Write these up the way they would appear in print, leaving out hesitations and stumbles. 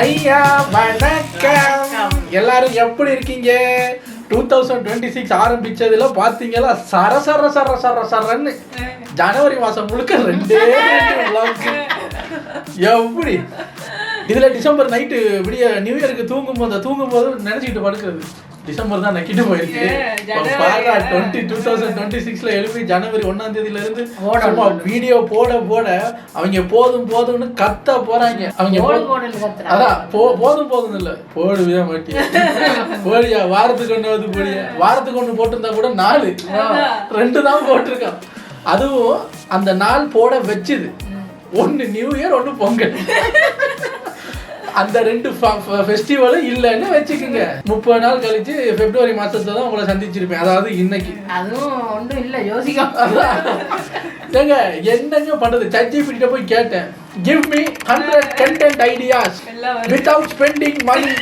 ஐயா வணக்கம். எல்லாரும் எப்படி இருக்கீங்க? 2026 ஆரம்பிச்சதுல பாத்தீங்களா சர சர சர சர சரன்னு ஜனவரி மாசம் முழுக்க ரெண்டே vlog. எப்படி இதுல டிசம்பர் நைட்டு விடிய நியூ இயருக்கு தூங்கும்போது நினைச்சிட்டு படுக்கிறது டிசம்பர் தான் நக்கிட்டு போயிருக்கு. 2026ல எழுப்பி ஜனவரி 1ஆம் தேதியில இருந்து வீடியோ போட அவங்க போதும்னு கத்த போறாங்க. அவங்க அதான் போதும் இல்ல போடுவியா மாட்டியா போடியா வாரத்துக்கு ஒண்ணு போடியா வாரத்துக்கு ஒண்ணு போட்டிருந்தா கூட 2 தான் போட்டிருக்கான். அதுவும் அந்த நாள் போட வச்சுது ஒன்னு நியூ இயர் ஒன்னு பொங்கல். அந்த 2 ஃபெஸ்டிவலும் இல்லைன்னு வச்சுக்கோங்க. 30 நாள் கழிச்சு பிப்ரவரி மாசத்துல தான் உங்களை சந்திச்சிருப்பேன். அதாவது இன்னைக்கு அதுவும் ஒன்றும் இல்லை யோசிக்க ஏங்க என்னங்க பண்றது? ChatGPT போய் கேட்டேன், give me 100 content ideas without spending money,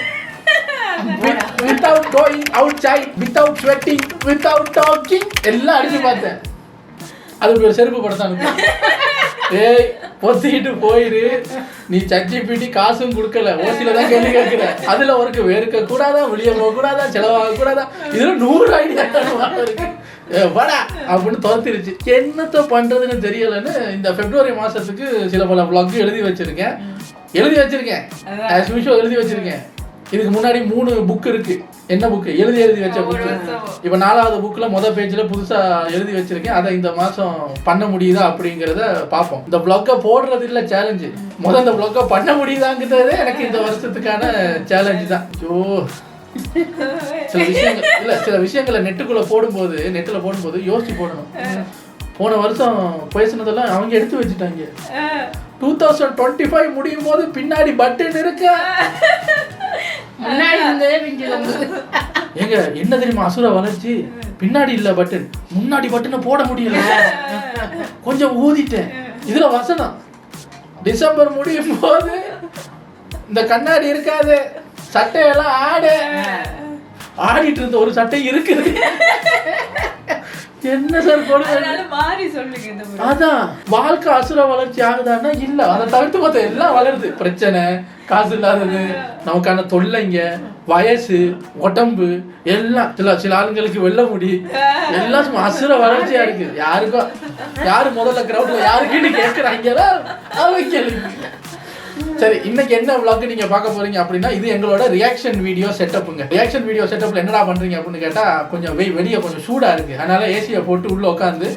without going outside, without sweating, without talking. எல்லாம் அடிச்சு பார்த்தேன். அது ஒரு செருப்பு படத்தான். ஏய் பொத்திக்கிட்டு போயிரு, நீ ChatGPT காசும் கொடுக்கல, ஓசில தான் கேள்வி கேட்கிற. அதுல உனக்கு வேர்க்க கூடாதா, வெளியே போக கூடாதா, செலவாக கூடாதா, இதுல 100 ஐடியா இருக்கு வாடா அப்படின்னு தோத்திருச்சு. என்னத்த பண்றதுன்னு தெரியலன்னு இந்த பிப்ரவரி மாசத்துக்கு சில பல vlog எழுதி வச்சிருக்கேன். as usual எழுதி வச்சிருக்கேன். இதுக்கு முன்னாடி 3 புக் இருக்கு. என்ன புக்கு? எழுதி வச்ச புக்கு. இப்ப 4வது புக்ல முதல் பேஜ்ல புதுசா எழுதி வச்சிருக்கேன். அதை இந்த மாசம் பண்ண முடியுதா அப்படிங்கறத பாப்போம். இந்த vlog போடுறது இல்ல சேலஞ்சு, இந்த vlog பண்ண முடியுதாங்கிறதே எனக்கு இந்த வருஷத்துக்கான சேலஞ்சு தான். ஐயோ சில விஷயங்களை நெட்ல போடும்போது யோசிச்சு போடணும். போன வருஷம் பேசினதெல்லாம் அவங்க எடுத்து வச்சுட்டாங்க. 2025 முடியும் போது பின்னாடி பட்டன் இருக்கு. ஏங்க என்ன தெரியுமா அசுர வளர்ச்சி? பின்னாடி இல்ல பட்டன், முன்னாடி பட்டனை போட முடியல, கொஞ்சம் ஊதிட்டேன். இதுல வசனம் டிசம்பர் முடியும் போது இந்த கண்ணாடி இருக்காது, சட்டையெல்லாம் ஆடிட்டு இருந்த ஒரு சட்டை இருக்குது. என்ன சார் சொல்லுங்க? அதான் வாழ்க்கை அசுர வளர்ச்சி ஆகுதான்னா இல்ல. அதை தவிர்த்து பார்த்தா எல்லாம் வளருது. பிரச்சனை, காசு இல்லாதது, நமக்கான தொல்லைங்க, வயசு, உடம்பு எல்லாம், சில ஆளுங்களுக்கு வெள்ள முடி எல்லாம் அசுர வளர்ச்சியா இருக்கு. யாரு முதல்ல கிரௌண்ட்ல யாருக்குன்னு கேட்கிறாங்களா அவங்க கேள்வி. சரி, இன்னைக்கு என்ன vlog நீங்க பார்க்க போறீங்க அப்படின்னா, இது எங்களோட ரியாக்ஷன் வீடியோ செட்டப்புங்க. ரியாக்ஷன் வீடியோ செட்டப்ல என்னடா பண்றீங்க அப்படின்னு கேட்டா, கொஞ்சம் வெளியே கொஞ்சம் சூடா இருக்கு, அதனால ஏசியை போட்டு உள்ள உட்காந்து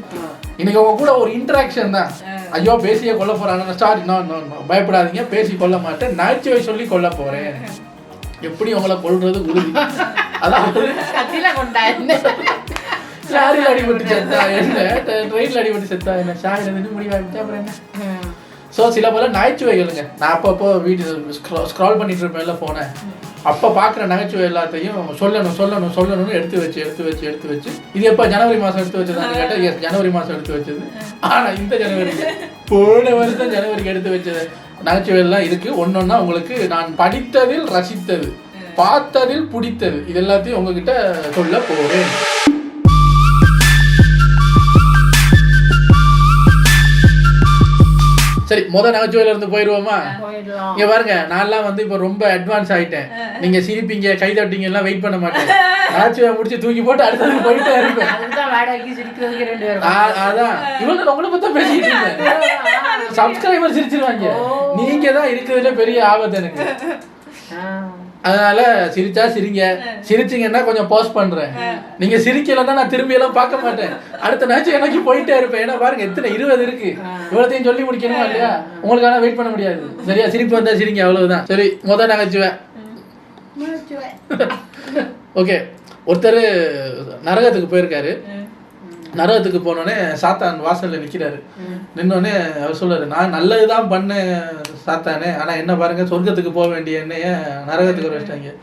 இன்னைக்கு உங்க கூட ஒரு இன்டராக்ஷன் தான். ஐயோ பேசியே கொல்ல போறாங்க, ஸ்டார்ட் பயப்படாதீங்க, பேசி கொல்ல மாட்டேன், நகைச்சுவை சொல்லி கொல்ல போறேன். எப்படி உங்களை கொல்றது உறுதி. அதாவது லாரியில் அடிபட்டு செத்தா என்ன, ட்ரெயின்ல அடிபட்டு செத்தா என்ன, ஷாயில முடிவாயிட்டா அப்புறம் என்ன. ஸோ சில பல நகைச்சுவைகளுங்க. நான் அப்பப்போ வீடியோ ஸ்க்ரால் பண்ணிட்டு இருப்பேன்ல போனேன், அப்போ பார்க்குற நகைச்சுவை எல்லாத்தையும் சொல்லணும்னு எடுத்து வச்சு இது எப்போ ஜனவரி மாதம் எடுத்து வச்சதான்னு கேட்டால் எஸ் ஜனவரி மாதம் எடுத்து வச்சது. ஆனால் இந்த ஜனவரிக்கு போன வருஷம் ஜனவரிக்கு எடுத்து வச்சது நகைச்சுவை எல்லாம் இருக்குது. ஒன்னொன்னா உங்களுக்கு நான் படித்ததில் ரசித்தது, பார்த்ததில் பிடித்தது, இது எல்லாத்தையும் உங்ககிட்ட சொல்ல போகிறேன். சரி, நகைச்சுவையில இருந்து போயிடுவோமா? இங்க பாருங்க, நான்லாம் வந்து இப்ப ரொம்ப அட்வான்ஸ் ஆயிட்டேன். நீங்க சிரிப்பீங்க, கை தட்டிங்க எல்லாம் வெயிட் பண்ண மாட்டேன். நகைச்சுவை முடிச்சு தூக்கி போட்டு அடுத்தது போயிட்டே இருப்பேன். அதான் இவங்க உங்களை பத்தி பேசிட்டு இருந்தேன். சப்ஸ்கிரைபர் சிரிச்சிருவாங்க. நீங்க தான் இருக்கிறதுல பெரிய ஆபத்து எனக்கு. அதனால சிரிச்சா சிரிங்க, சிரிச்சிங்கன்னா கொஞ்சம் போஸ்ட் பண்றேன். நீங்க சிரிக்கலன்னா நான் திரும்பி எல்லாம் பார்க்க மாட்டேன். அடுத்த நகைச்சுவை எனக்கு போயிட்டே இருப்பேன். ஏன்னா பாருங்க எத்தனை 20 இருக்கு, இவ்வளத்தையும் சொல்லி முடிக்கணுமா இல்லையா? உங்களுக்கான வெயிட் பண்ண முடியாது. சரியா, சிரிப்பு வந்தா சிரிங்க, அவ்வளவுதான். சரி, நகைச்சுவை. ஓகே, ஒருத்தர் நரகத்துக்கு போயிருக்காரு. நரகத்துக்கு போனோடனே சாத்தான் வாசல்ல நிக்கிறாரு. நின்னோடனே அவர் சொல்றாரு, நான் நல்லதுதான் பண்ணேன் சாத்தானே, ஆனா என்ன பாருங்க, சொர்க்கத்துக்கு போக வேண்டிய என்னைய நரகத்துக்கு வச்சிட்டாங்க.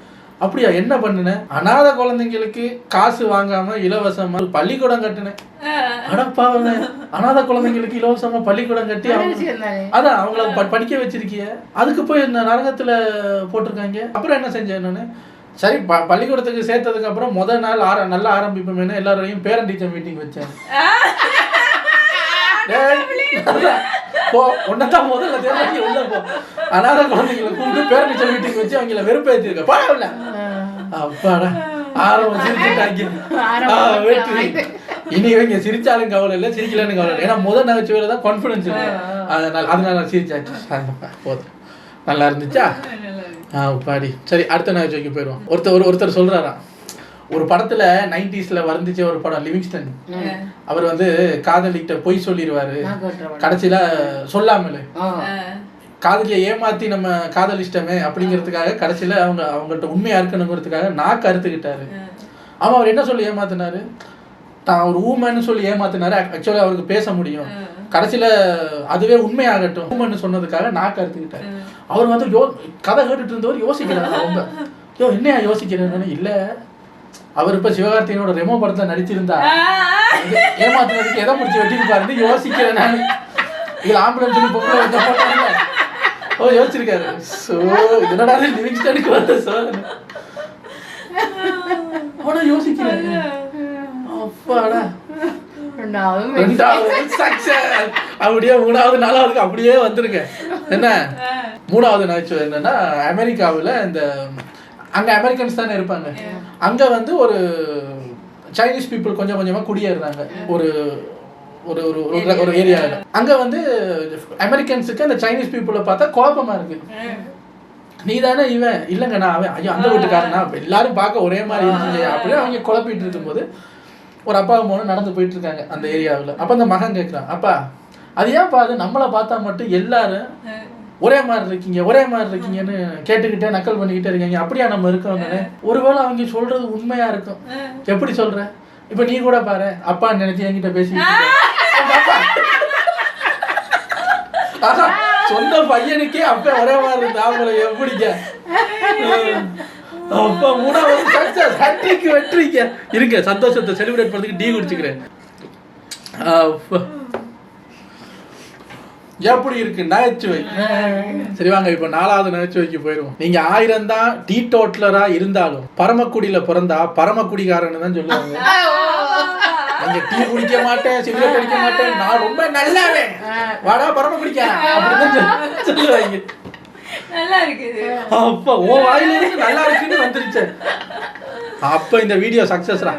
அப்படியா, என்ன பண்ணுனேன்? அநாத குழந்தைங்களுக்கு காசு வாங்காம இலவசமா பள்ளிக்கூடம் கட்டினேன். அடப்பாவங்க, அநாத குழந்தைங்களுக்கு இலவசமா பள்ளிக்கூடம் கட்டி அதான் அவங்கள படிக்க வச்சிருக்கிய, அதுக்கு போய் நரகத்துல போட்டிருக்காங்க. அப்புறம் என்ன செஞ்சேன் நானு? சரி, பள்ளிக்கூடத்துக்கு சேர்த்ததுக்கு அப்புறம் முதல் நாள் நல்லா ஆரம்பிப்போமே, எல்லாரையும் பேரண்ட் டீச்சர் மீட்டிங் வச்சேன். போ உன்னதான் முதல்ல தேர்தல் உள்ள போ. அனாதை குழந்தைங்களை கூப்பிட்டு பேரணிச்சல் வீட்டுக்கு வச்சு அவங்கள வெறுப்பேற்றிருக்க பாடல. அப்பாடா ஆரம்பிச்சிருக்காங்க. வெற்றி. இனி இவங்க சிரிச்சாலும் கவலை இல்லை, சிரிக்கலன்னு கவலை இல்லை. ஏன்னா முதல் நகைச்சுவையில தான் கான்ஃபிடன்ஸ் இருக்கு. அதனால சிரிச்சாச்சு. போதும். நல்லா இருந்துச்சா? பாடி. சரி, அடுத்த நகைச்சுவைக்கு போயிடுவோம். ஒருத்தர் சொல்றாராம், ஒரு படத்துல 90s வந்துச்சு ஒரு படம் லிவிங்ஸ்டன். அவர் வந்து காதலிட்ட பொய் சொல்லிடுவாரு, கடைசியில சொல்லாமலே காதலியை ஏமாத்தி நம்ம காதலிஷ்டமே அப்படிங்கிறதுக்காக கடைசியில அவங்கள்ட்ட உண்மையா இருக்கணுங்கிறதுக்காக நாக்கு அறுத்துக்கிட்டாரு. ஆமா, அவர் என்ன சொல்லி ஏமாத்தினாரு? தான் ஒரு ஊமன்னு சொல்லி ஏமாத்தினாரு. ஆக்சுவலா அவருக்கு பேச முடியும். கடைசியில அதுவே உண்மையாகட்டும் ஊமன்னு சொன்னதுக்காக நாக்கு அறுத்துக்கிட்டாரு. அவர் வந்து கதை கேட்டுட்டு இருந்தவர் யோசிக்கிறாரு ரொம்ப. என்னையா யோசிக்கிறேன்னு. இல்ல, அவர் இப்ப சிவகார்த்திகனோட ரெமோ படத்துல நடிச்சிருந்தா ஏமாத்துறதுக்கு எதை முடிச்சு வெட்டிருப்பாரு யோசிக்கிறேன் நான். இதுல ஆம்புலன்ஸ் சொல்லி பொம்பளை வச்ச போட்டாங்க. யோசிச்சிருக்காரு. சோ என்னடா லிவிங்ஸ்டனுக்கு வந்த சோதனை. அவனா யோசிக்கிறாரு. அப்பாடா, அப்படியே 3வது 4வதுக்கு அப்படியே வந்துருங்க. என்ன 3வது நகைச்சுவை என்னன்னா, அமெரிக்காவில் இந்த அங்க அமெரிக்கன்ஸ் தானே இருப்பாங்க. அங்க வந்து ஒரு சைனீஸ் பீப்புள் கொஞ்சம் கொஞ்சமா குடியேறாங்க ஒரு ஒரு ஒரு ஏரியாவில். அங்க வந்து அமெரிக்கன்ஸுக்கு அந்த சைனீஸ் பீப்புளை பார்த்தா குழப்பமா இருக்கு. நீ தானே இவன்? இல்லைங்க நான் அவன். ஐயோ அந்த வீட்டுக்காரனா? எல்லாரும் பார்க்க ஒரே மாதிரி இருந்துச்சு அப்படின்னு அவங்க குழப்பிட்டு இருக்கும்போது ஒரு அப்பாவும் மகனும் நடந்து போயிட்டு இருக்காங்க அந்த ஏரியாவில். அப்போ அந்த மகன் கேட்குறான், அப்பா அது ஏன்ப்பா அது நம்மளை பார்த்தா மட்டும் எல்லாரும் ஒரே மாதிரி இருக்கீங்கன்னு கேட்டுக்கிட்டே நக்கல் பண்ணிக்கிட்டே இருக்கீங்க, அப்படியா நம்ம இருக்கோம்னு? ஒருவேளை அவங்க சொல்றது உண்மையா இருக்கும். எப்படி சொல்ற? இப்ப நீ கூட பாரு, அப்பா நினைச்சு என்கிட்ட பேசிக்கிட்டு சொந்த பையனுக்கே அப்ப ஒரே மாதிரி இருந்தா அவங்கள எப்படிங்க? அப்ப 3வது சக்சஸ், ஹேட்ரிக் வெற்றிங்க. இருங்க, சந்தோஷத்தை செலிப்ரேட் பண்றதுக்கு டீ குடிச்சுக்கிறேன். எப்படி இருக்கு நகைச்சுவை? சரி வாங்க, இப்ப 4வது நகைச்சுவைக்கு போயிடுவோம். நீங்க 1000 தான் டீ டோட்டலரா இருந்தாலும் பரமக்குடியில பிறந்தா பரமக்குடிக்காரன்னு தான் சொல்லுவாங்க. நீங்க டீ குடிக்க மாட்டேன், சிகரெட் அடிக்க மாட்டேன், நான் ரொம்ப நல்லாவே வாடா பரமக்குடிக்க அப்படின்னு சொல்லுவாங்க. நல்லா இருக்குது. அப்ப ஓ வாயில இருந்து நல்லா இருக்குன்னு வந்துருச்சு. அப்ப இந்த வீடியோ சக்சஸ்ரா.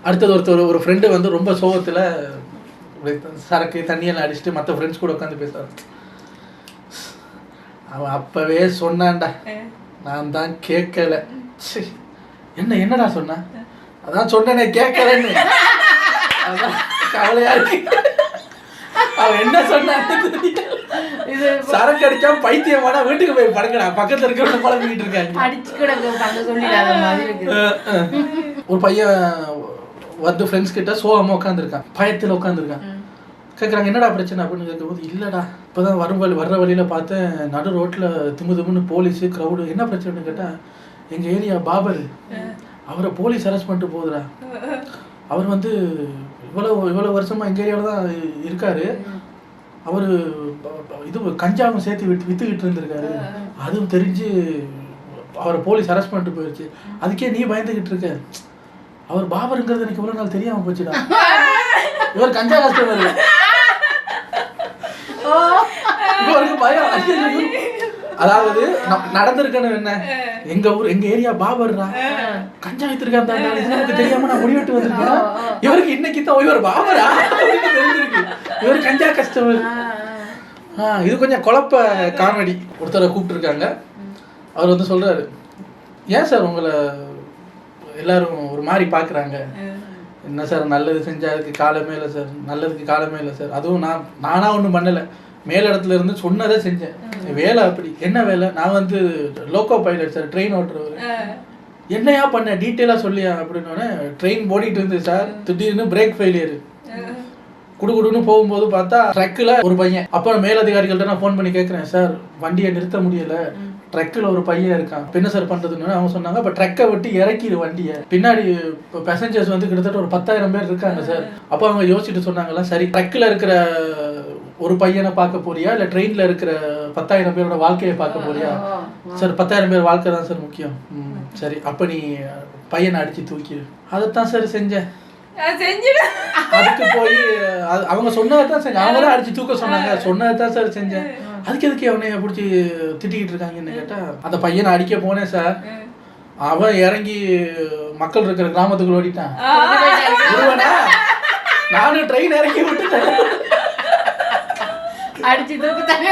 அடுத்தது ஒரு ஃப்ரெண்டு வந்து ரொம்ப சோகத்துல சரக்கு தண்ணியெல்லாம் அடிச்சுட்டு மற்ற ஃப்ரெண்ட்ஸ் கூட உட்காந்து பேசுறான். அவன் அப்பவே சொன்னான்டா, நான் தான் கேட்கல. என்னடா சொன்ன? அதான் சொன்னேனே கேட்கலன்னு. அதான் கவலையா இருக்கு. அவன் என்ன சொன்னான்னு இது சரக்கு அடிச்சா பைத்தியமானா வீட்டுக்கு போய் படுக்கடா, பக்கத்துல இருக்க பழகிட்டு இருக்காங்க. ஒரு பையன் வந்து ஃப்ரெண்ட்ஸ் கிட்ட சோகமா உட்காந்துருக்கான், பயத்துல உட்காந்துருக்கான். கேட்குறாங்க என்னடா பிரச்சனை அப்படின்னு கேட்கும்போது, இல்லடா இப்போதான் வர்ற வழியில பார்த்தேன் நடு ரோட்ல திமுன்னு போலீஸு க்ரௌடு. என்ன பிரச்சனைன்னு கேட்டா, எங்க ஏரியா பாபர், அவரை போலீஸ் அரெஸ்ட் பண்ணிட்டு போகுதுடா. அவர் வந்து இவ்வளவு வருஷமா எங்க ஏரியாவில் தான் இருக்காரு. அவரு இது கஞ்சாவும் சேர்த்து வித்துக்கிட்டு இருந்திருக்காரு. அதுவும் தெரிஞ்சு அவரை போலீஸ் அரெஸ்ட் பண்ணிட்டு போயிடுச்சு. அதுக்கே நீ பயந்துகிட்டு இருக்க? அவர் பாபருங்கிறது எனக்கு இவ்வளவு நாள் தெரியாம போச்சுடா. இவர் கஞ்சா கஸ்டமர். இவருக்கு பயம். அதாவது நடந்திருக்கணும் என்ன, எங்க ஊர் எங்க ஏரியா பாபர்ரா கஞ்சா வைத்திருக்காரு நமக்கு தெரியாம நான் முடிவெட்டு வந்திருக்கேன். இவருக்கு இன்னைக்கு தான் இவர் பாபரா தெரிஞ்சிருக்கு, இவர் கஞ்சா கஸ்டமர். இது கொஞ்சம் குழப்ப காமெடி. ஒருத்தரை கூப்பிட்டுருக்காங்க. அவர் வந்து சொல்றாரு, ஏன் சார் உங்களை எல்லாரும் ஒரு மாதிரி பார்க்குறாங்க? என்ன சார் நல்லது செஞ்சா அதுக்கு காலமே இல்லை சார், நல்லதுக்கு காலமே இல்லை சார். அதுவும் நானா ஒன்றும் பண்ணலை, மேலிடத்துல இருந்து சொன்னதை செஞ்சேன். வேலை அப்படி. என்ன வேலை? நான் வந்து லோக்கோ பைலட் சார், ட்ரெயின் ஓட்டுறவர். என்னையா பண்ண டீட்டெயிலாக சொல்லியா அப்படின்னோடனே, ட்ரெயின் ஓடிட்டு இருந்து சார், திடீர்னு பிரேக் ஃபெயிலியர். குடுகுடுன்னு போகும்போது பார்த்தா ட்ரக்கில் ஒரு பையன். அப்புறம் மேலதிகாரிகள்ட்ட நான் ஃபோன் பண்ணி கேட்குறேன், சார் வண்டியை நிறுத்த முடியலை, ட்ரக்கில் ஒரு பையன் இருக்கான், என்ன சார் பண்ணுறதுன்னு அவங்க சொன்னாங்க. இப்போ ட்ரக்கை விட்டு இறக்கிடு வண்டியை, பின்னாடி இப்போ பேசஞ்சர்ஸ் வந்து கிட்டத்தட்ட ஒரு 10,000 பேர் இருக்காங்க சார். அப்போ அவங்க யோசிச்சுட்டு சொன்னாங்களா, சரி ட்ரக்கில் இருக்கிற ஒரு பையனை பார்க்க போறியா இல்லை ட்ரெயினில் இருக்கிற 10,000 பேரோட வாழ்க்கையை பார்க்க போறியா? சார் 10,000 பேர் வாழ்க்கை தான் சார் முக்கியம். சரி அப்போ நீ பையனை அடித்து தூக்கிடு. அதைத்தான் சார் செஞ்சேன். அதுக்கு போய் அவங்க சொன்னதான் செஞ்சேன். அவங்க தான் அடிச்சு தூக்க சொன்னாங்க, சொன்னதான் சார் செஞ்சேன். அதுக்கு எதுக்கு அவனைய பிடிச்சி திட்டிக்கிட்டு இருக்காங்கன்னு கேட்டா, அந்த பையனை அடிக்க போனேன் சார், அவன் இறங்கி மக்கள் இருக்கிற கிராமத்துக்குள்ள ஓடிட்டான். நானும் ட்ரெயின் இறக்கி விட்டுட்டேன், அடிச்சு தூக்கிட்டாங்க.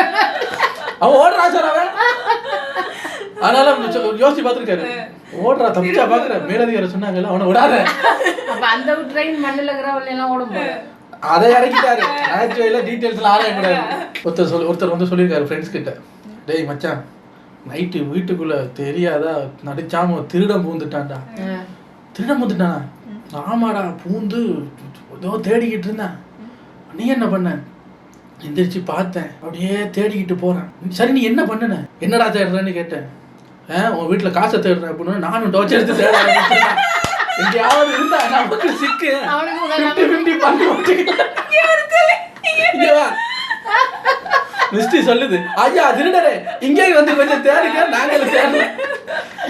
அவன் ஓடுறான் சார். அவன் அதனால யோசிச்சு பார்த்துருக்காரு, ஓடுறா தப்பிச்சா பாக்குற மேலதிகாரி சொன்னாங்கல்ல அவனை விடாத. அப்ப அந்த ட்ரெயின் மண்ணில் இருக்கிறவங்க எல்லாம் ஓடும் போது அதை இறக்கிட்டாரு. ஆக்சுவலா டீட்டெயில்ஸ்லாம் ஆராயக்கூடாது. ஒருத்தர் வந்து சொல்லியிருக்காரு ஃப்ரெண்ட்ஸ் கிட்ட, டேய் மச்சான் நைட்டு வீட்டுக்குள்ள தெரியாதா நடிச்சாம திருடம் பூந்துட்டான்டா. திருடம் பூந்துட்டானா? ஆமாடா, பூந்து ஏதோ தேடிக்கிட்டு இருந்தான். நீ என்ன பண்ண? எந்திரிச்சு பார்த்தேன், அப்படியே தேடிக்கிட்டு போறேன். சரி நீ என்ன பண்ணுன? என்னடா தேடுறேன்னு கேட்டேன். உன் வீட்டுல காசை தேடுறேன் அப்படின்னு நானும் டோச்சு எடுத்து தேட ஆரம்பிச்சேன். எங்கேயாவது இருந்தா நமக்கு சிக்கு மிஸ்டி சொல்லுது, ஐயா திருடரே இங்கே வந்து கொஞ்சம் தேடுங்க, நாங்களும் தேடுறோம்.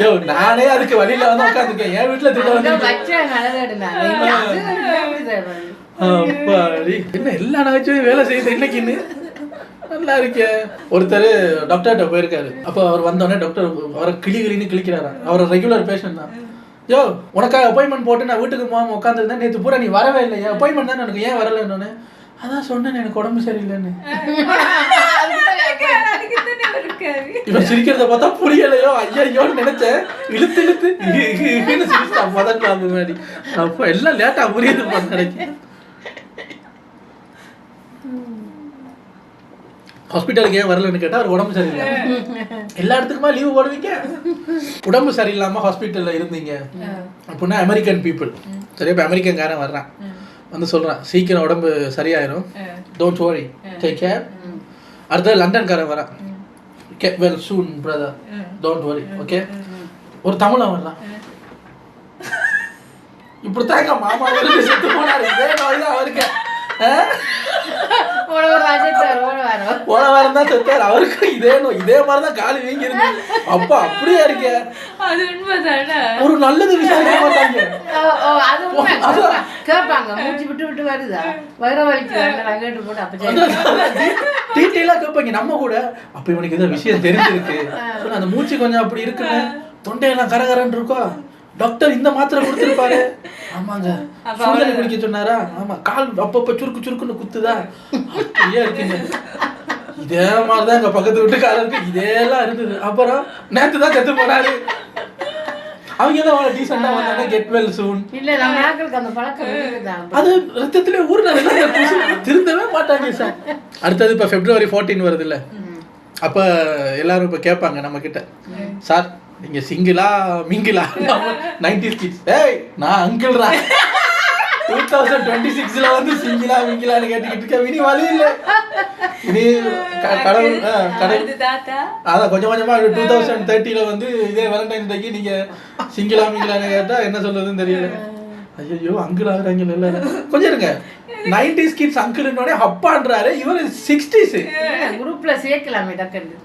யோ நானே அதுக்கு வழியில வந்து உட்காந்துருக்கேன், என் வீட்டுல திருட வந்து என்ன எல்லா நகைச்சுவையும் வேலை செய்யுது இன்னைக்குன்னு. நல்லா இருக்கே. ஒருத்தர் டாக்டர்கிட்ட போயிருக்காரு. அப்போ அவர் வந்தோடனே டாக்டர் அவரை கிளின்னு கிளிக்கிறாரா. அவர் ரெகுலர் பேஷண்ட் தான். யோ உனக்காக அப்பாயின்மெண்ட் போட்டு நான் வீட்டுக்கு போகாம உட்காந்துருந்தேன், நேற்று பூரா நீ வரவே இல்லையா, அப்பாயின்மெண்ட் தான் எனக்கு ஏன் வரலன்னு. அதான் சொன்னேன் எனக்கு உடம்பு சரியில்லைன்னு. இவன் சிரிக்கிறத பார்த்தா புரியலையோ ஐயோன்னு நினைச்சேன். இழுத்து இழுத்து சிரிச்சா முதல் முன்னாடி. அப்போ எல்லாம் லேட்டா புரியுது கிடைக்கும். ஹாஸ்பிட்டலுக்கு ஏன் வரலன்னு கேட்டால் அவர் உடம்பு சரியில்லை. எல்லா இடத்துக்குமா லீவு போடுவீங்க? உடம்பு சரியில்லாமல் ஹாஸ்பிட்டலில் இருந்தீங்க அப்படின்னா அமெரிக்கன் பீப்புள், சரி இப்போ அமெரிக்கன்காரன் வர்றான் வந்து சொல்கிறான் சீக்கிரம் உடம்பு சரியாயிரும், டோன்ட் வரி, டேக் கேர். அடுத்தது லண்டன்காரன் வரான், get well soon brother, don't worry, okay. ஒரு தமிழன் வர்றான், இப்படித்தாங்க மாமா செத்து போனாரு, இதே நோய் தான் அவருக்கு, போன வாரம் தான் செத்தார், அவருக்கு இதே நோய், இதே மாதிரிதான் காலு வீங்கி இருக்கு. அப்பா அப்படியே இருக்க, ஒரு நல்லது விசாரிக்க மாட்டாங்க. டீட்டெயிலா கேட்பாங்க நம்ம கூட. அப்ப இவனுக்கு ஏதோ விஷயம் தெரிஞ்சிருக்கு, அந்த மூச்சு கொஞ்சம் அப்படி இருக்குன்னு, தொண்டையெல்லாம் கரகரன்னு இருக்கும். டாக்டர் இந்த மாத்திரை கொடுத்துருப்பாரு. ஆமாங்க சுடுதண்ணி குடிக்க சொன்னாரா? ஆமா. கால் அப்பப்ப சுருக்கு சுருக்குன்னு குத்துதா? அப்படியே இருக்குங்க. இதே மாதிரிதான் எங்க பக்கத்து வீட்டுக்காரருக்கு இதெல்லாம் இருந்தது. அப்புறம் நேற்று தான் செத்து போனாரு. அவங்க தான் அவ்வளோ டீசெண்டா வந்தாங்க, கெட் வெல் சூன். அது ரத்தத்திலே ஊர்னது திருந்தவே மாட்டாங்க சார். அடுத்தது இப்போ February 14 வருது இல்லை, அப்போ எல்லாரும் இப்போ கேட்பாங்க நம்ம கிட்ட, சார் நீங்க சிங்கிளா மிங்கிளா? 90s கிட்ஸ், ஏய் நான் அங்கிள்ரா. 2026ல வந்து சிங்கிளா மிங்கிளான்னு கேட்டுக்கிட்டு இருக்க. இனி வழி இல்லை, இனி கடவுள் அதான் கொஞ்சம் கொஞ்சமா 2030ல வந்து இதே வேலண்டைன்ஸ் டேக்கு நீங்க சிங்கிளா மிங்கிளான்னு கேட்டா என்ன சொல்றதுன்னு தெரியல. ஐயோ அங்கிள் ஆகுறாங்க இல்ல, கொஞ்சம் இருங்க. 90s கிட்ஸ் அங்கிள்னோடனே அப்பான்றாரு, இவர் 60s குரூப்ல சேர்க்கலாமே டக்குன்னு.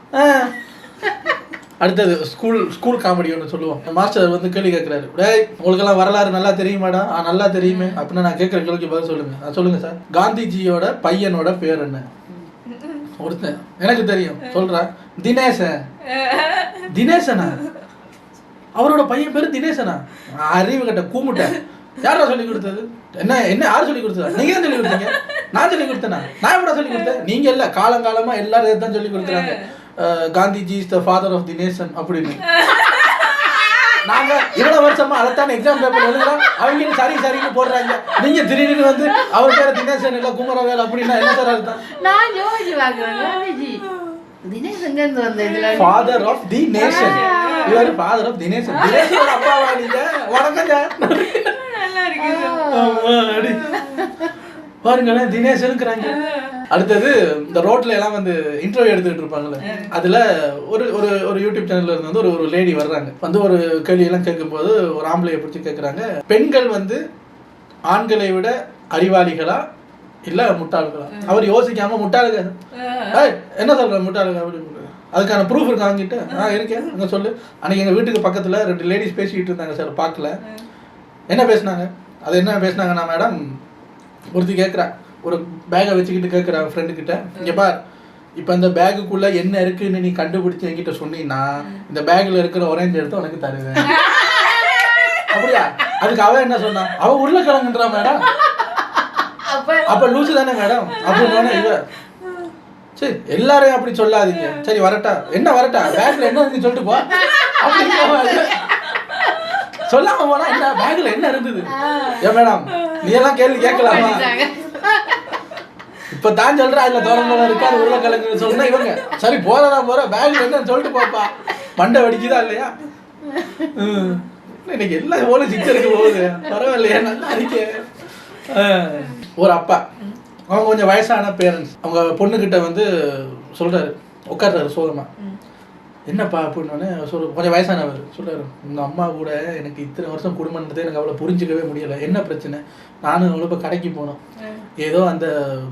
அடுத்தது ஸ்கூல் காமெடி ஒன்று சொல்லுவோம். மாஸ்டர் வந்து கேள்வி கேட்குறாரு, டேய் உங்களுக்கெல்லாம் வரலாறு நல்லா தெரியுமாடா? நல்லா தெரியுமே. அப்படின்னா நான் கேட்குற கேள்விக்கு பதில் சொல்லுங்க. சொல்லுங்க சார், காந்திஜியோட பையனோட பேர் என்ன? ஒருத்தன் எனக்கு தெரியும் சொல்றேன், தினேசன். தினேசனா? அவரோட பையன் பேரு தினேசனா? அறிவு கட்ட கூமுட்ட. யாரா சொல்லி கொடுத்தது? என்ன யார் சொல்லி கொடுத்ததா? நீங்க தான் சொல்லி கொடுத்தீங்க. நான் சொல்லி கொடுத்தேனா? நான் எப்படா சொல்லி கொடுத்தேன்? நீங்க இல்ல, காலங்காலமா எல்லாரும் இதான் சொல்லி கொடுக்குறாங்க, Gandhiji is the father of the nation அப்படின்னு. நாங்க இவ்வளவு வருஷமா அதைத்தான் எக்ஸாம் பேப்பர் எழுதுறோம், அவங்க சரி சரின்னு போடுறாங்க. நீங்க திடீர்னு வந்து அவர் பேர தினேசன் இல்ல குமரவேல் அப்படின்னா என்ன சார் அர்த்தம்? நான் யோசிச்சு பார்க்கிறேன், காந்திஜி தினேசன் எங்க வந்து இதுல ஃபாதர் ஆஃப் தி நேஷன், இவர் father of the nation. Dinesan அப்பாவா நீங்க? வணக்கங்க. நல்லா இருக்கு பாருங்களேன், தினேசனுக்குறாங்க. அடுத்தது இந்த ரோட்ல எல்லாம் வந்து இன்டர்வியூ எடுத்துக்கிட்டு இருப்பாங்கல்ல, அதுல ஒரு ஒரு ஒரு யூடியூப் சேனல்ல இருந்து வந்து ஒரு லேடி வர்றாங்க. வந்து ஒரு கேள்வி எல்லாம் கேட்கும்போது ஒரு ஆம்பளையை பிடிச்சி கேட்குறாங்க, பெண்கள் வந்து ஆண்களை விட அறிவாளிகளா இல்ல முட்டாள்களா? அவர் யோசிக்காம முட்டாளுங்க, என்ன சொல்ற முட்டாளுங்க அப்படின்னு. அதுக்கான ப்ரூஃப் இருக்கு அவங்ககிட்ட? இருக்கேன், அங்க சொல்லு. அன்னைக்கு எங்க வீட்டுக்கு பக்கத்துல 2 லேடிஸ் பேசிக்கிட்டு இருந்தாங்க சார், பார்க்கல. என்ன பேசினாங்க? அது என்ன பேசினாங்கன்னா மேடம், ஒருத்தி கேட்குறா, ஒரு பேக்கை வச்சுக்கிட்டு கேட்குறா ஃப்ரெண்டுக்கிட்ட, இங்கே பார் இப்போ இந்த பேக்குக்குள்ளே என்ன இருக்குன்னு நீ கண்டுபிடிச்சி என்கிட்ட சொன்னீங்கன்னா இந்த பேக்கில் இருக்கிற ஒரேஞ்ச் எடுத்து உனக்கு தருவேன். அப்படியா? அதுக்கு அவன் என்ன சொன்னா, அவன் உருளைக்கிழங்குன்றா மேடம். அப்போ லூசு தானே மேடம் அப்படின்னு இவ. சரி எல்லாரையும் அப்படி சொல்லாதீங்க, சரி வரட்டா, என்ன வரட்டா, பேக்கில் என்ன இருந்து சொல்லிட்டு போ அப்படின்னு சொல்லாம போனா, என்ன பேக்கில் என்ன இருந்தது? ஏன் மேடம் நீ எல்லாம் கேள்வி கேட்கலாமா? இப்போ தான் சொல்கிறா அதில் தோரம்பழம் இருக்கு, அது உருளைக்கிழங்கு சொன்னா இவங்க சரி போறதா போற, பேக்கில் என்னன்னு சொல்லிட்டு போப்பா, மண்டை வடிக்குதா இல்லையா? இன்னைக்கு எல்லாம் எவ்வளோ சிக்கருக்கு போகுது, பரவாயில்லையா, நல்லா இருக்கே. ஒரு அப்பா, அவங்க கொஞ்சம் வயசான பேரண்ட்ஸ், அவங்க பொண்ணுக்கிட்ட வந்து சொல்கிறாரு, உட்கார்றாரு சோகமா. என்னப்பா அப்படின்னோடனே கொஞ்சம் வயசானவர் சொல்கிறாரு, உங்கள் அம்மா கூட எனக்கு இத்தனை வருஷம் குடும்பம்ன்றதே எனக்கு அவ்வளோ புரிஞ்சிக்கவே முடியலை. என்ன பிரச்சனை? நானும் அவ்வளோ இப்போ கடைக்கு போனோம், ஏதோ அந்த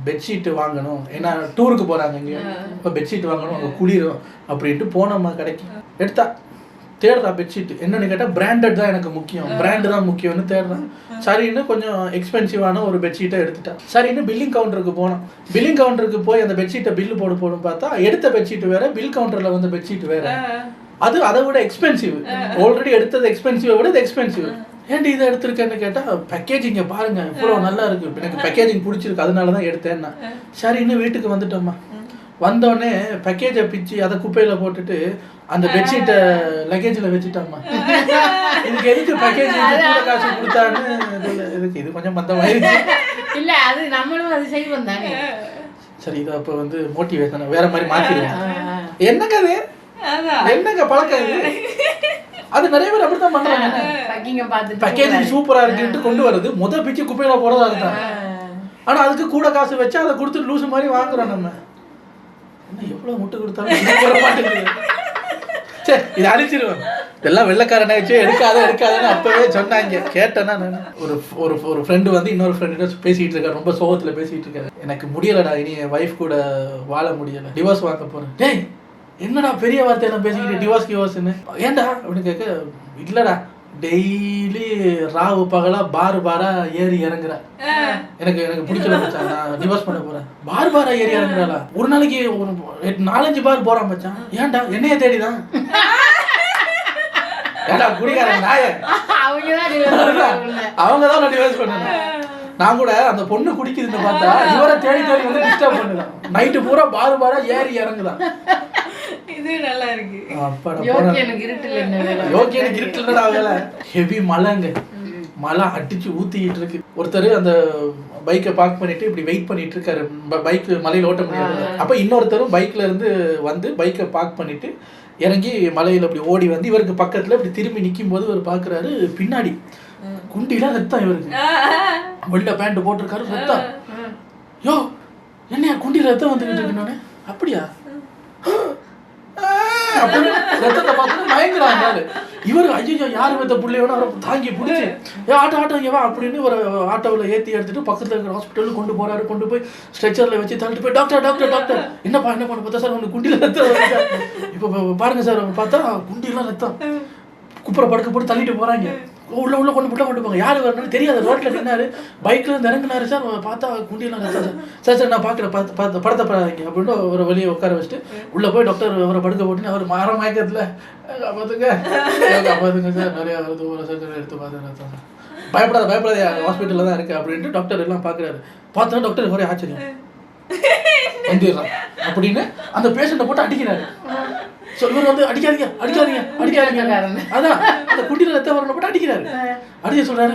பெட்ஷீட்டு வாங்கணும், ஏன்னா டூருக்கு போகிறாங்க இங்கே, இப்போ பெட்ஷீட் வாங்கணும், அங்கே குளிரும் அப்படின்ட்டு போனோம்மா கடைக்கு. எடுத்தா தேடுறா பெட்ஷீட், என்னன்னு கேட்டால் பிராண்டட் தான் எனக்கு முக்கியம், பிராண்டு தான் முக்கியம்னு தேடுறான். சரின்னு கொஞ்சம் எக்ஸ்பென்சிவான ஒரு பெட்ஷீட்டை எடுத்துட்டான். சரின்னு பில்லிங் கவுண்டருக்கு போனோம். பில்லிங் கவுண்டருக்கு போய் அந்த பெட்ஷீட்டை பில்லு போடும் பார்த்தா எடுத்த பெட்ஷீட் வேற, பில் கவுண்டரில் வந்து பெட்ஷீட் வேற. அது அதை விட எக்ஸ்பென்சிவ், ஆல்ரெடி எடுத்தது எக்ஸ்பென்சிவை விட இது எக்ஸ்பென்சிவ். ஏன்டி இதை எடுத்திருக்கேன்னு கேட்டால், பேக்கேஜிங்கை பாருங்க இவ்வளோ நல்லா இருக்கு, எனக்கு பேக்கேஜிங் பிடிச்சிருக்கு அதனால தான் எடுத்தேன்னா. சரின்னு வீட்டுக்கு வந்துட்டோம்மா. வந்தோடனே பேக்கேஜை பிச்சு அதை குப்பையில் போட்டுட்டு அந்த பெட்ஷீட்டை லக்கேஜில் வச்சுட்டாம்மா. இதுக்கு எதுக்கு பேக்கேஜ் கூட காசு கொடுத்தான்னு இதுக்கு இது கொஞ்சம் மந்தமாயிருச்சு. இல்லை அது நம்மளும் அது செய்வோம் தானே. சரி இதை அப்போ வந்து மோட்டிவேஷன் வேற மாதிரி மாற்றிடுவேன். என்னங்க அது, என்னங்க பழக்கம் இது? அது நிறைய பேர் அப்படித்தான் பண்றாங்க. பேக்கேஜிங் சூப்பரா இருக்குன்ட்டு கொண்டு வருது, முத பிச்சு குப்பையில போறதா இருந்தாங்க. ஆனா அதுக்கு கூட காசு வச்சா அதை கொடுத்துட்டு லூசு மாதிரி வாங்குறோம் நம்ம. எவ்வளவு முட்டை கொடுத்தாலும் சரி இதை அழிச்சிருவேன். இதெல்லாம் வெள்ளைக்காரனாச்சு எடுக்காதுன்னு அப்பவே சொன்னாங்க. கேட்டேன்னா நான் ஒரு ஃப்ரெண்டு வந்து இன்னொரு ஃப்ரெண்டு பேசிட்டு இருக்காரு, ரொம்ப சோகத்துல பேசிட்டு இருக்காரு. எனக்கு முடியலடா, இனி என் ஒய்ஃப் கூட வாழ முடியல, டிவோர்ஸ் வாங்க போறேன். டேய் என்னடா பெரிய வார்த்தையெல்லாம் பேசிக்கிட்டு டிவோர்ஸ்னு ஏன்டா அப்படின்னு கேட்க, இல்லடா டெய்லி ராவு பகலா பாரா ஏறி இறங்குற, எனக்கு பிடிக்கல மச்சான், நான் டிவோர்ஸ் பண்ண போறேன். பாரா ஏறி இறங்குறாளா? ஒரு நாளைக்கு ஒரு 4-5 பார் போறான் மச்சான். ஏன்டா? என்னைய தேடிதான். ஏன்டா குடிக்காரன் நாய, அவங்கதான் டிவோர்ஸ் பண்ணாங்க. நான் கூட அந்த பொண்ணு குடிக்குதுன்னு பார்த்தா இவரை தேடி வந்து டிஸ்டர்ப் பண்ணுதான். நைட்டு பூரா பாரா ஏறி இறங்குதான். இது நல்லா இருக்கு. ஹெவி மழைங்க, மழை அடிச்சு ஊத்திட்டு இருக்கு. ஒருத்தர் அந்த பைக்கை பார்க் பண்ணிட்டு இப்படி வெயிட் பண்ணிட்டு இருக்காரு, பைக் மலையில ஓட்ட முடியாது. அப்ப இன்னொருத்தரும் பைக்ல இருந்து வந்து பைக்கை பார்க் பண்ணிட்டு இறங்கி மலையில அப்படி ஓடி வந்து இவருக்கு பக்கத்துல இப்படி திரும்பி நிக்கும் போது இவர் பாக்குறாரு, பின்னாடி குண்டிலாம் ரத்தம், இவருக்கு வெள்ளை பேண்ட் போட்டிருக்காரு, ரத்தம். யோ என்னையா குண்டில ரத்தம் வந்துகிட்டு இருக்குன்னு. அப்படியா? அப்படின்னு ரத்தத்தை பார்த்து மயங்குறாங்க. இவரு ஐயோ யாரு வைத்த பிள்ளையோட அவரை தாங்கி பிடிச்சி ஆட்டோ இங்கே வா அப்படின்னு ஒரு ஆட்டோவில் ஏற்றி எடுத்துட்டு பக்கத்தில் இருக்கிற ஹாஸ்பிட்டலுக்கு கொண்டு போறாரு. கொண்டு போய் ஸ்ட்ரெச்சரில் வச்சு தள்ளிட்டு போய் டாக்டர் என்னப்பா என்ன பண்ண பார்த்தா சார் உனக்கு குண்டியில் ரத்தம். இப்போ பாருங்க சார் பார்த்தா குண்டிலாம் ரத்தம், குப்புற படுக்க போட்டு தள்ளிட்டு போறாங்க. உள்ள கொண்டு போங்க, யாரு வரணும்னு தெரியாது. ரோட்ல நின்னாரு, பைக்ல இருந்து இறங்குனாரு. சார் பார்த்தா குண்டியெல்லாம் ரத்தம் சார் நான் பார்க்குறேன் படத்தை பாருங்க அப்படின்னு ஒரு வெளியே உட்கார வச்சுட்டு உள்ள போய் டாக்டர் அவரை படுக்க போட்டுன்னு அவர் மாற மயக்கத்துல காப்பாத்துங்க சார், நிறைய வருது, ஒரு சர்ஜரி எடுத்து பார்த்து பயப்படாத ஹாஸ்பிட்டல்ல தான் இருக்கு அப்படின்ட்டு டாக்டர் எல்லாம் பாக்குறாரு. பார்த்தா டாக்டர் ஒரே ஆச்சரியம், வந்துடுறான் அப்படின்னு அந்த பேஷண்ட்டை போட்டு அடிக்கிறாரு. இவர் வந்து அடிக்காதீங்க அதான் அந்த குட்டியில ரத்தம் வரணும் போட்டு அடிக்கிறாரு. அடிக்க சொல்றாரு,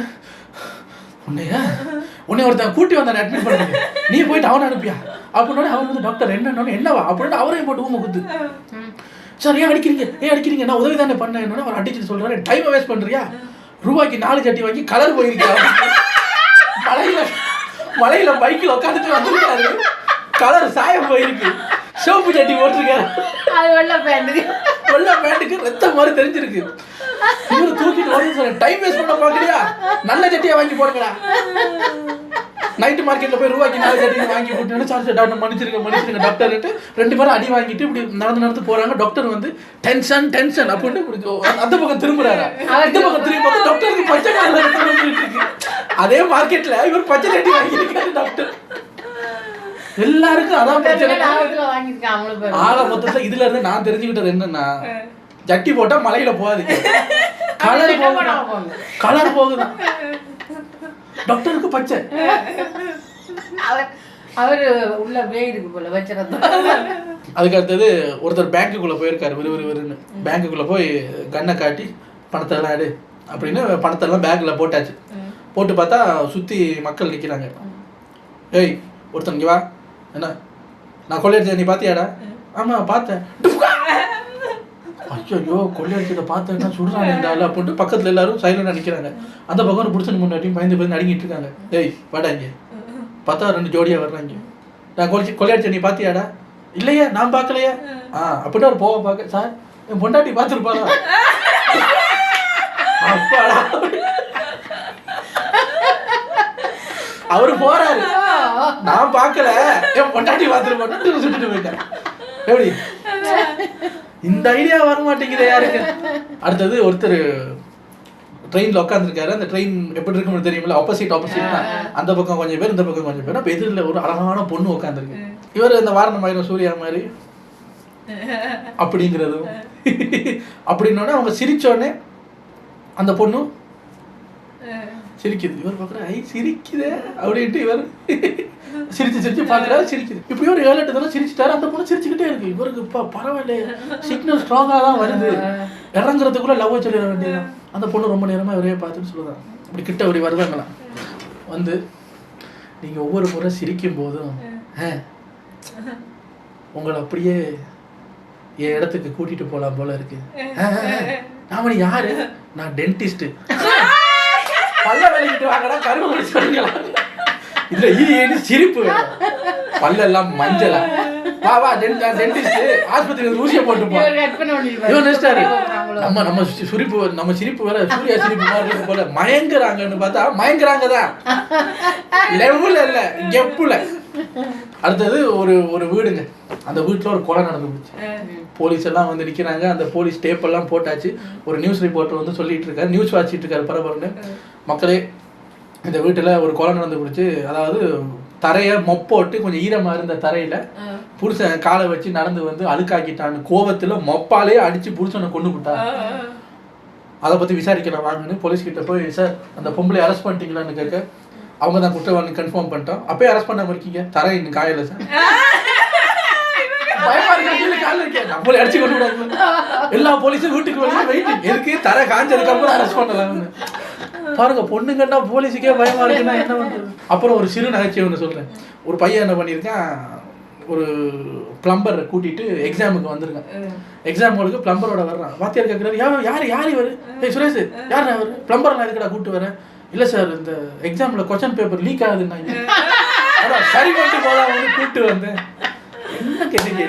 உன்னை ஒருத்தன் கூட்டி வந்தானே அட்மிட் பண்ணுங்க, நீ போயிட்டு அவனை அனுப்பியா அப்படின்னு. அவர் வந்து டாக்டர் என்னவா அப்படின்னு அவரையும் போட்டு ஊமை குத்து. சார் ஏன் அடிக்கிறீங்க நான் உதவி தானே பண்ணேன். அவர் அடிச்சுட்டு சொல்றாரு, டைமை வேஸ்ட் பண்றியா, ரூபாய்க்கு 4 சட்டி வாங்கி கலர் போயிருக்கா. மலையில பைக்கில் உட்காந்துட்டு வந்துருக்காரு, கலர் சாயம் போயிருக்கு, சோப்பு சட்டி போட்டிருக்காரு, வெள்ளை பேண்ட்டுக்கு ரத்தம் மாதிரி தெரிஞ்சிருக்கு. இவரு தூக்கிட்டு வந்து சொல்ற, டைம் வேஸ்ட் பண்ண பாக்குறியா, நல்ல சட்டியா வாங்கி போடுங்கடா. நைட்டு மார்க்கெட்ல போய் ரூபாய்க்கு 4 சட்டி வாங்கி போட்டு சார் டாக்டர் மன்னிச்சிருங்க டாக்டர் 2 பேரும் அடி வாங்கிட்டு இப்படி நடந்து போறாங்க. டாக்டர் வந்து டென்ஷன் அப்படின்னு அந்த பக்கம் திரும்புறாரு. இந்த பக்கம் திரும்பி பார்த்தா டாக்டருக்கு பச்சை கால இருக்கு. அதே மார்க்கெட்ல இவர் பச்சை சட்டி வாங்கியிருக்காரு டாக்டர். எல்லாருக்கும் அதான் பிரச்சனை. வாங்கியிருக்கேன் அவங்களுக்கு. ஆக மொத்தத்துல இதுல இருந்து நான் தெரிஞ்சுக்கிட்டது என்னன்னா, ஜட்டி போட்டா மலையில போகாது, கலர் போகுது. டாக்டருக்கு பச்சை. அவரு உள்ள இருக்கு போல வச்சிருந்தா. அதுக்கு அடுத்தது ஒருத்தர் பேங்க்குள்ள போயிருக்காரு விறுவிறுன்னு. பேங்க்குள்ள போய் கண்ணை காட்டி பணத்தை எல்லாம் எடு அப்படின்னு பணத்தை எல்லாம் பேக்ல போட்டாச்சு. போட்டு பார்த்தா சுத்தி மக்கள் நிக்கிறாங்க. ஏய் ஒருத்தன் இங்க வா, என்ன நான் கொள்ளையடிச்ச நீ பாத்தியாடா? ஆமா பார்த்தேன். ஐயோ கொள்ளையடிச்சதை பார்த்தேன்னா சுடுறான் இருந்தாலும் அப்படின்ட்டு பக்கத்துல எல்லாரும் சைலண்டா நிக்கிறாங்க. அந்த பக்கம் புடிச்சன் முன்னாடியும் பயந்து நடுங்கிட்டு இருக்காங்க. ஏய் வாடா இங்க. பார்த்தா 2 ஜோடியா வர்றாங்க. நான் கொள்ளையடிச்ச நீ பாத்தியாடா? இல்லையா நான் பார்க்கலையா? அப்படின்னா ஒரு போக பார்க்க சார் என் பொண்டாட்டி பார்த்துருப்பாரா? அப்பாடா அவரு போறாரு, நான் பார்க்கல என் பொண்டாட்டி பார்த்துருப்பான்னு சுட்டுட்டு போயிட்டேன். எப்படி இந்த ஐடியா வர மாட்டேங்குது யாருக்கு? அடுத்தது ஒருத்தர் ட்ரெயின்ல உட்காந்துருக்காரு. அந்த ட்ரெயின் எப்படி இருக்குன்னு தெரியுமில்ல, ஆப்போசிட் தான். அந்த பக்கம் கொஞ்சம் பேர், இந்த பக்கம் கொஞ்சம் பேர். அப்போ எதிரில் ஒரு அழகான பொண்ணு உட்காந்துருக்கு. இவர் இந்த வாரணமாயிரம் சூர்யா மாதிரி அப்படிங்கிறதும் அப்படின்னோடனே அவங்க சிரிச்சோடனே அந்த பொண்ணு சிரிக்குது. இவர் பார்க்குற ஐ சிரிக்குதே அப்படின்ட்டு இவர் சிரிச்சு பார்க்குறாரு, சிரிக்குது. இப்படி ஒரு 7-8 தடவை சிரிச்சுட்டாரு. அந்த பொண்ணு சிரிச்சுக்கிட்டே இருக்கு. இவருக்கு பரவாயில்ல, சிக்னல் ஸ்ட்ராங்காக தான் வருது, இறங்குறதுக்குள்ள லவ் சொல்லிட வேண்டியதான். அந்த பொண்ணு ரொம்ப நேரமாக இவரையே பார்த்துட்டு சொல்லுதான். இப்படி கிட்ட அப்படி வருவாங்களாம். வந்து நீங்கள் ஒவ்வொரு முறை சிரிக்கும் போதும் உங்களை அப்படியே என் இடத்துக்கு கூட்டிட்டு போகலாம் போல இருக்கு. நாம யாரு? நான் டென்டிஸ்ட். பல்ல விளக்கிட்டு வாங்கடா, கரும்பு முடிச்சு வரீங்களா? இதுல ஈன்னு சிரிப்பு. பல்லெல்லாம் மஞ்சளா? வா வா டென்டிஸ்ட், ஆஸ்பத்திரியில் ஊசியை போட்டுப்போம். நம்ம சிரிப்பு, நம்ம சிரிப்பு வேற சூர்யா சிரிப்பு மாதிரி போல. மயங்குறாங்கன்னு பார்த்தா மயங்குறாங்கதான், லெவல இல்ல கெப்புல. அடுத்தது ஒரு வீடுங்க. அந்த வீட்டுல ஒரு கொலை நடந்து போச்சு. போலீஸ் எல்லாம் வந்து நிக்கிறாங்க. அந்த போலீஸ் டேப் எல்லாம் போட்டாச்சு. ஒரு நியூஸ் ரிப்போர்ட்டர் வந்து சொல்லிட்டு இருக்காரு, நியூஸ் வாசிட்டு இருக்காரு பரபரன்னு. மக்களே இந்த வீட்டுல ஒரு கொலை நடந்து போச்சு. அதாவது தரைய மொப்போட்டு கொஞ்சம் ஈரமா இருந்த தரையில புருஷன் காலை வச்சு நடந்து வந்து அழுக்காக்கிட்டான்னு கோபத்துல மொப்பாலே அடிச்சு புருஷனை கொண்டு விட்டா. அதை பத்தி விசாரிக்கலாம் வாங்கன்னு போலீஸ் கிட்ட போய், சார் அந்த பொம்பளை அரெஸ்ட் பண்ணிட்டீங்களான்னு கேட்க, அவங்க தான் குற்றவாளி கன்ஃபார்ம் பண்ணிட்டோம். அப்பயே அரெஸ்ட் பண்ணாம இருக்கீங்க, தரை இன்னும் காயல சார். நம்மள அடிச்சு கொண்டு விடாது. எல்லா போலீஸும் வீட்டுக்கு வெளியே வெயிட்டிங். எதுக்கு? தரை காஞ்சதுக்கு அப்புறம் அரெஸ்ட் பண்ணலாம்னு. பாருங்க, பொண்ணுங்கன்னா போலீஸுக்கே பயமா இருக்குன்னா என்ன பண்றது? அப்புறம் ஒரு சிறு நகைச்சுவை ஒன்று சொல்றேன். ஒரு பையன் என்ன பண்ணியிருக்கான், ஒரு பிளம்பர் கூட்டிட்டு எக்ஸாமுக்கு வந்திருக்கான். எக்ஸாமுக்கு பிளம்பரோட வர்றான். வாத்தியார் கேட்கிறாரு, யார் இவரு? ஏய் சுரேஷ், யார் அவர்? பிளம்பர் எதுக்கடா கூப்பிட்டு வரேன்? இல்ல சார், இந்த எக்ஸாம்ல கொஸ்டின் பேப்பர் லீக் ஆகுதுன்னாங்க. சரி பண்ணிட்டு போலாம் கூப்பிட்டு வந்தேன். என்ன கேட்டீங்க?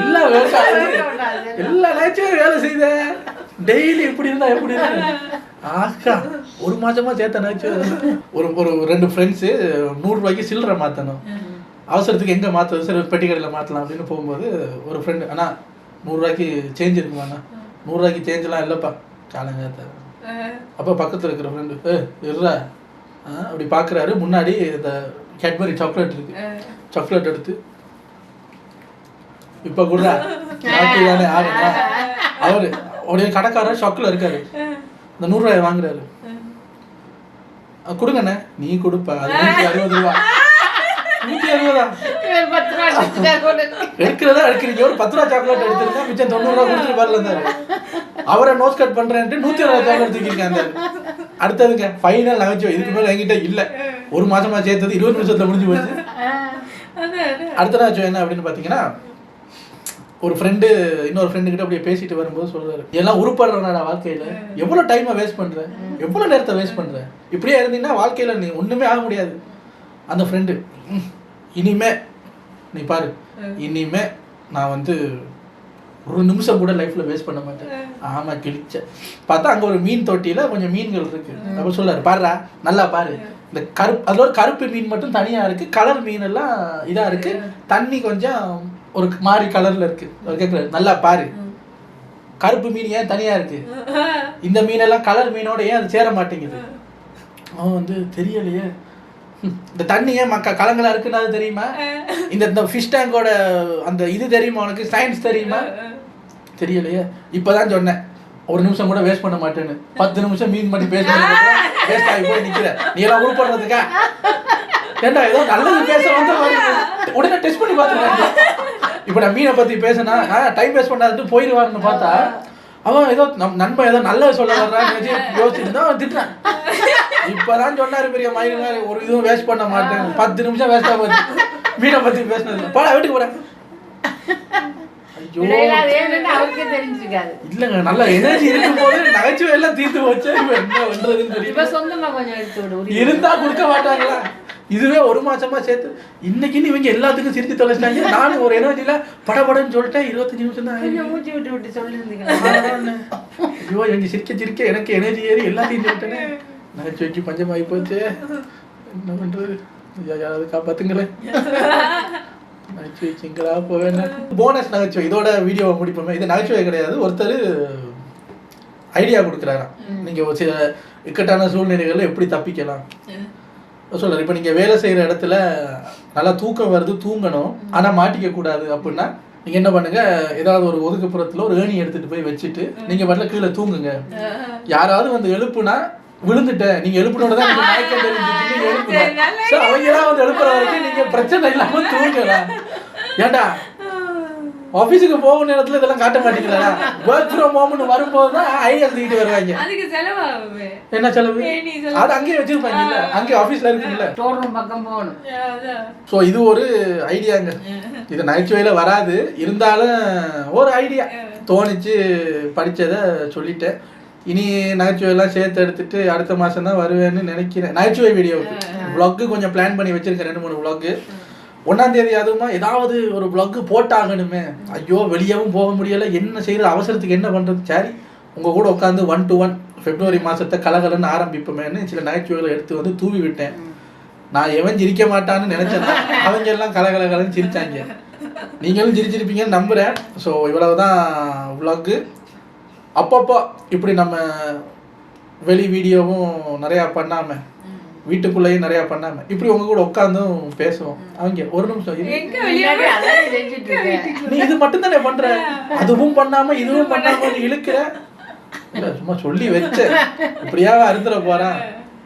எல்லா நேச்சும் வேலை செய்த டெய்லி இப்படி இருந்தா எப்படி இருக்கு? ஆக்கா ஒரு மாசமா சேர்த்த நேச்சு. ஒரு 2 ஃப்ரெண்ட்ஸு 100 ரூபாய்க்கு சில்லறை மாற்றணும். அவசரத்துக்கு எங்கே மாற்றுறது சார், பெட்டி கடையில் மாற்றலாம் அப்படின்னு போகும்போது ஒரு ஃப்ரெண்டு, அண்ணா 100 ரூபாய்க்கு சேஞ்ச் இருக்குமாண்ணா? 100 ரூபாய்க்கு சேஞ்செலாம் இல்லைப்பா காலங்காத்த. அப்போ பக்கத்தில் இருக்கிற ஃப்ரெண்டு, இருறா அப்படி பார்க்குறாரு. முன்னாடி இந்த கேட்பரி சாக்லேட் இருக்கு. சாக்லேட் எடுத்து இப்போ கூட தானே ஆகுங்க. அவரு உடைய கடைக்காரர் ஷாக்கில் இருக்காரு. இந்த 100 ரூபாய் வாங்குறாரு. கொடுங்கண்ணே. நீ கொடுப்ப, அது 160 ரூபா. 160 எடுக்கிறதா எடுக்கிறீங்க. ஒரு 10 ரூபா சாக்லேட் எடுத்துருந்தா மிச்சம் 90 ரூபா கொடுத்துட்டு வரல. அவரை நோஸ் கட் பண்றேன்ட்டு 160 சாக்லேட் தூக்கிருக்காங்க. அடுத்ததுங்க ஃபைனல் நகைச்சுவை. இதுக்கு மேல என்கிட்ட இல்ல. ஒரு மாசமா சேர்த்தது 20 நிமிஷத்துல முடிஞ்சு போச்சு. அடுத்த நகைச்சுவை என்ன அப்படின்னு பாத்தீங்கன்னா, ஒரு ஃப்ரெண்டு இன்னொரு ஃப்ரெண்டு கிட்ட அப்படியே பேசிட்டு வரும்போது சொல்றாரு, எல்லாம் உருப்படுறா வாழ்க்கையில, எவ்வளவு டைமை வேஸ்ட் பண்ற, எவ்வளவு நேரத்தை வேஸ்ட் பண்ற, இப்படியே இருந்தீங்கன்னா வாழ்க்கையில நீ ஒண்ணுமே ஆக முடியாது. அந்த ஃப்ரெண்டு, இனிமே நீ பாரு, இனிமே நான் வந்து ஒரு நிமிஷம் கூட லைஃப்ல வேஸ்ட் பண்ண மாட்டேன். ஆமா கிழிச்ச பார்த்தா அங்க ஒரு மீன் தொட்டியில கொஞ்சம் மீன்கள் இருக்கு. அப்ப சொல்றாரு, பாருடா நல்லா பாரு, இந்த கருப்பு, அதுல ஒரு கருப்பு மீன் மட்டும் தனியா இருக்கு, கலர் மீன் எல்லாம் இதா இருக்கு, தண்ணி கொஞ்சம் ஒரு மாறி கலர்ல இருக்கு. கேட்குறாரு, நல்லா பாரு, கருப்பு மீன் ஏன் தனியா இருக்கு, இந்த மீனெல்லாம் கலர் மீனோட ஏன் அது சேர மாட்டேங்குது? அவன் வந்து தெரியலையே, இந்த தண்ணி ஏன் கலங்களா இருக்குன்னு அது தெரியுமா? இந்த ஃபிஷ் டேங்கோட அந்த இது தெரியுமா உனக்கு? சயின்ஸ் தெரியுமா? தெரியலையே. இப்பதான் சொன்னேன் ஒரு நிமிஷம் கூட வேஸ்ட் பண்ண மாட்டேன்னு. 10 நிமிஷம் மீன் பண்ணி பேசுறது வேஸ்ட் ஆகி போய் நிக்கிற. நீ எல்லாம் உருப்படுறதுக்கா? ஏண்டா ஏதோ நல்லது பேச வந்த மாதிரி உடனே டெஸ்ட் பண்ணி பார்த்துருக்காங்க. இப்போ நான் மீனை பத்தி பேசினா டைம் வேஸ்ட் பண்ணாதுட்டு போயிடுவாருன்னு பார்த்தா அவன் ஏதோ நண்பன் ஏதோ நல்லது சொல்ல வர்றான்னு யோசிச்சுட்டு அவன் திட்டுறான். இப்பதான் சொன்னாரு பெரிய மயில் மாதிரி ஒரு இதுவும் வேஸ்ட் பண்ண மாட்டேன். 10 நிமிஷம் வேஸ்ட் ஆகுது மீனை பத்தி பேசினது. போடா வீட்டுக்கு போறேன். அவருக்கே தெரிஞ்சிருக்காது. இல்லங்க நல்ல எனர்ஜி இருக்கும் போது நகைச்சுவை எல்லாம் தீர்த்து வச்சு என்ன பண்றதுன்னு தெரியல. சொந்தமா கொஞ்சம் எடுத்து இருந்தா கொடுக்க மாட்டாங்களா? இதுவே 1 மாசமா சேர்த்து இன்னைக்கு இவங்க எல்லாத்துக்கும் சிரிச்சு தொலைச்சிட்டாங்க. நானும் ஒரு எனர்ஜில படபடன்னு சொல்லிட்டேன். 25 நிமிஷம் தான் மூச்சு விட்டு விட்டு சொல்லிருந்தீங்க. ஐயோ எனக்கு சிரிக்க எனக்கு எனர்ஜி ஏறி எல்லாத்தையும் சொல்லிட்டேனே. நகைச்சுவைக்கு பஞ்சமாகி போச்சு. என்ன பண்றது? யாராவது காப்பாத்துங்களேன். நகைச்சுவைங்களா போவேன். போனஸ் நகைச்சுவை இதோட வீடியோவை முடிப்போமே. இது நகைச்சுவை கிடையாது. ஒருத்தர் ஐடியா கொடுக்குறாராம். நீங்க ஒரு சில இக்கட்டான சூழ்நிலைகள்ல எப்படி தப்பிக்கலாம் சொல்றாரு. இப்போ நீங்க வேலை செய்யற இடத்துல நல்லா தூக்கம் வருது, தூங்கணும், ஆனா மாட்டிக்க கூடாது அப்படின்னா நீங்க என்ன பண்ணுங்க, ஏதாவது ஒரு ஒதுக்குப்புறத்துல ஒரு ஏணி எடுத்துட்டு போய் வச்சுட்டு நீங்க பாட்டுல கீழே தூங்குங்க. யாராவது வந்து எழுப்புனா விழுந்துட்டேன், நீங்க எழுப்பினோட தான் மயக்கம் தெரிஞ்சுட்டு எழுப்புங்க. அவங்க எல்லாம் வந்து எழுப்புற வரைக்கும் நீங்க பிரச்சனை இல்லாம தூங்கலாம். ஏண்டா ஆபீஸுக்கு போக நேரத்துல இதெல்லாம் காட்ட மாட்டீங்களா? ஒர்க் ஃப்ரம் ஹோம்னு வரும்போது தான் ஐடியா தூக்கிட்டு வருவாங்க. அதுக்கு செலவாகுமே. என்ன செலவு? அது அங்கேயே வச்சிருப்பாங்கல்ல, அங்கே ஆபீஸ்ல இருக்குல்ல, ஸ்டோர் ரூம் பக்கம் போகணும். ஸோ இது ஒரு ஐடியாங்க. இது நகைச்சுவையில வராது, இருந்தாலும் ஒரு ஐடியா தோணிச்சு, படிச்சதை சொல்லிட்டேன். இனி நகைச்சுவையெல்லாம் சேர்த்து எடுத்துட்டு அடுத்த மாசம் தான் வருவேன்னு நினைக்கிறேன். நகைச்சுவை வீடியோவுக்கு vlog கொஞ்சம் பிளான் பண்ணி வச்சிருக்கேன். 2-3 vlog. 1ஆம் தேதி அதுவுமா ஏதாவது ஒரு vlog போட்டாகணுமே. ஐயோ வெளியவும் போக முடியலை, என்ன செய்யறது, அவசரத்துக்கு என்ன பண்றது. சரி உங்க கூட உட்காந்து 1-to-1 பிப்ரவரி மாசத்தை கலகலன்னு ஆரம்பிப்போமேன்னு சில நகைச்சுவைகளை எடுத்து வந்து தூவி விட்டேன். நான் எவன் சிரிக்க மாட்டான்னு நினைச்சேன், அவங்க எல்லாம் கலகலகலன்னு சிரிச்சாங்க. நீங்களும் சிரிச்சிருப்பீங்கன்னு நம்புறேன். ஸோ இவ்வளவுதான் vlog. அப்பப்போ இப்படி நம்ம வெளி வீடியோவும் நிறையா பண்ணாம, வீட்டுக்குள்ளேயும் நிறைய பண்ணாம, இப்படி உங்க கூட உட்காந்தும் பேசுவோம். அவங்க ஒரு நிமிஷம் நீ இது மட்டும் தானே பண்ற, அதுவும் பண்ணாம இதுவும் பண்ணாம இழுக்கிற. இல்ல சும்மா சொல்லி வச்ச, இப்படியாவது அறுத்துற போறேன்.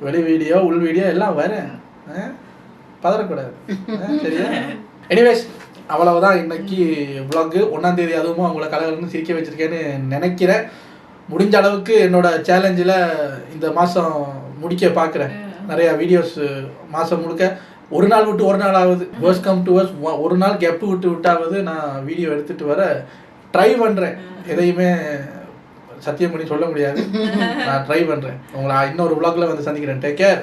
வெளி வீடியோ உள் வீடியோ எல்லாம் வரேன், பதறக்கூடாது. சரியா? எனிவேஸ் அவ்வளவுதான் இன்னைக்கு vlog. 1ஆம் தேதி அதுவும் அவங்கள கலகலன்னு சிரிக்க வச்சிருக்கேன்னு நினைக்கிறேன். முடிஞ்ச அளவுக்கு என்னோட சேலஞ்சில் இந்த மாதம் முடிக்க பார்க்குறேன். நிறையா வீடியோஸ் மாதம் முழுக்க ஒரு நாள் விட்டு ஒரு நாள் ஆகுது. வேர்ஸ் கம் டு வேர்ஸ் ஒரு நாள் கெப்பு விட்டாவது நான் வீடியோ எடுத்துகிட்டு வர ட்ரை பண்ணுறேன். எதையுமே சத்தியம் பண்ணி சொல்ல முடியாது, நான் ட்ரை பண்ணுறேன். உங்களை இன்னொரு vlogல வந்து சந்திக்கிறேன். Take care.